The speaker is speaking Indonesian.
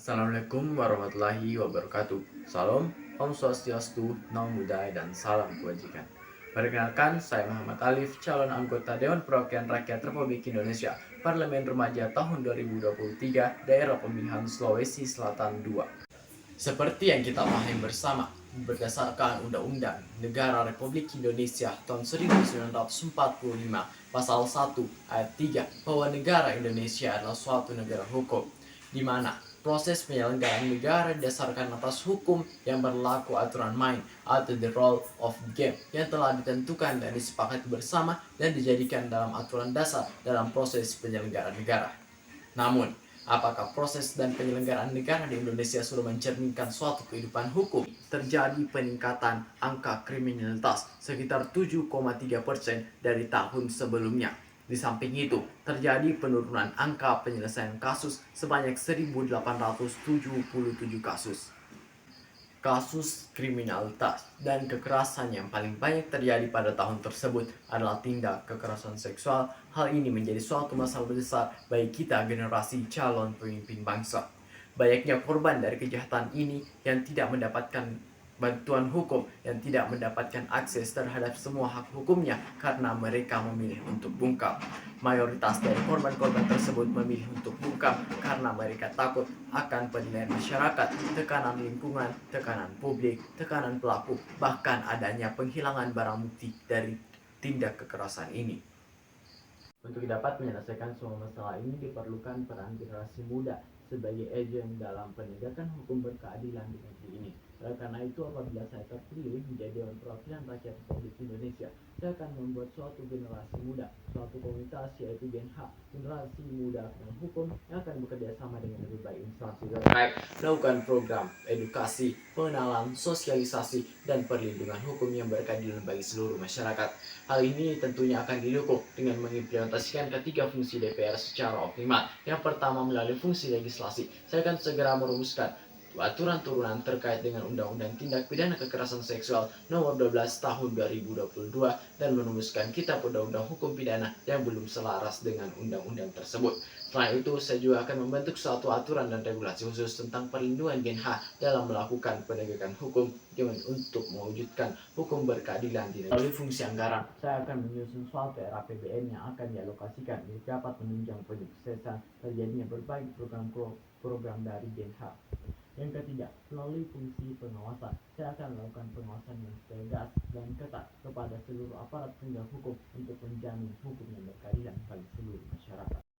Assalamualaikum warahmatullahi wabarakatuh. Salam, Om Swastiastu, Namo Buddhaya, dan salam kebajikan. Perkenalkan, saya Muhammad Alif, calon anggota Dewan Perwakilan Rakyat Republik Indonesia, Parlemen Remaja tahun 2023, Daerah Pemilihan Sulawesi Selatan II. Seperti yang kita pahami bersama, berdasarkan Undang-Undang Negara Republik Indonesia tahun 1945, Pasal 1 Ayat 3, bahwa negara Indonesia adalah suatu negara hukum, di mana proses penyelenggaraan negara didasarkan atas hukum yang berlaku aturan main atau the rule of the game yang telah ditentukan dan disepakati bersama dan dijadikan dalam aturan dasar dalam proses penyelenggaraan negara. Namun, apakah proses dan penyelenggaraan negara di Indonesia sudah mencerminkan suatu kehidupan hukum? Terjadi peningkatan angka kriminalitas sekitar 7,3% dari tahun sebelumnya. Di samping itu, terjadi penurunan angka penyelesaian kasus sebanyak 1.877 kasus. Kasus kriminalitas dan kekerasan yang paling banyak terjadi pada tahun tersebut adalah tindak kekerasan seksual. Hal ini menjadi suatu masalah besar bagi kita generasi calon pemimpin bangsa. Banyaknya korban dari kejahatan ini yang tidak mendapatkan bantuan hukum, yang tidak mendapatkan akses terhadap semua hak hukumnya karena mereka memilih untuk bungkam. Mayoritas dari korban-korban tersebut memilih untuk bungkam karena mereka takut akan penilaian masyarakat, tekanan lingkungan, tekanan publik, tekanan pelaku, bahkan adanya penghilangan barang bukti dari tindak kekerasan ini. Untuk dapat menyelesaikan semua masalah ini diperlukan peran generasi muda sebagai agen dalam penegakan hukum berkeadilan di negeri ini. Oleh karena itu, apabila saya terpilih menjadi Dewan Perwakilan Rakyat Republik Indonesia, saya akan membuat suatu generasi muda, suatu komunitas yaitu Gen H, generasi muda dan hukum yang akan bekerja sama dengan berbagai instansi terkait, melakukan program edukasi, pengenalan, sosialisasi, dan perlindungan hukum yang berkeadilan bagi seluruh masyarakat. Hal ini tentunya akan didukung dengan mengimplementasikan ketiga fungsi DPR secara optimal. Yang pertama, melalui fungsi legislasi. Saya akan segera merumuskan aturan turunan terkait dengan Undang-Undang Tindak Pidana Kekerasan Seksual Nomor 12 Tahun 2022 dan merumuskan Kitab Undang-Undang Hukum Pidana yang belum selaras dengan undang-undang tersebut. Selain itu, saya juga akan membentuk suatu aturan dan regulasi khusus tentang perlindungan Gen H dalam melakukan penegakan hukum untuk mewujudkan hukum berkeadilan di negeri. Melalui fungsi anggaran, saya akan menyusun suatu RAPBN yang akan dialokasikan untuk dapat menunjang penyuksesan terjadinya berbagai program dari Gen H. Yang ketiga, melalui fungsi pengawasan, saya akan melakukan pengawasan yang tegas dan ketat kepada seluruh aparat penegak hukum untuk menjamin hukum yang berkeadilan bagi seluruh masyarakat.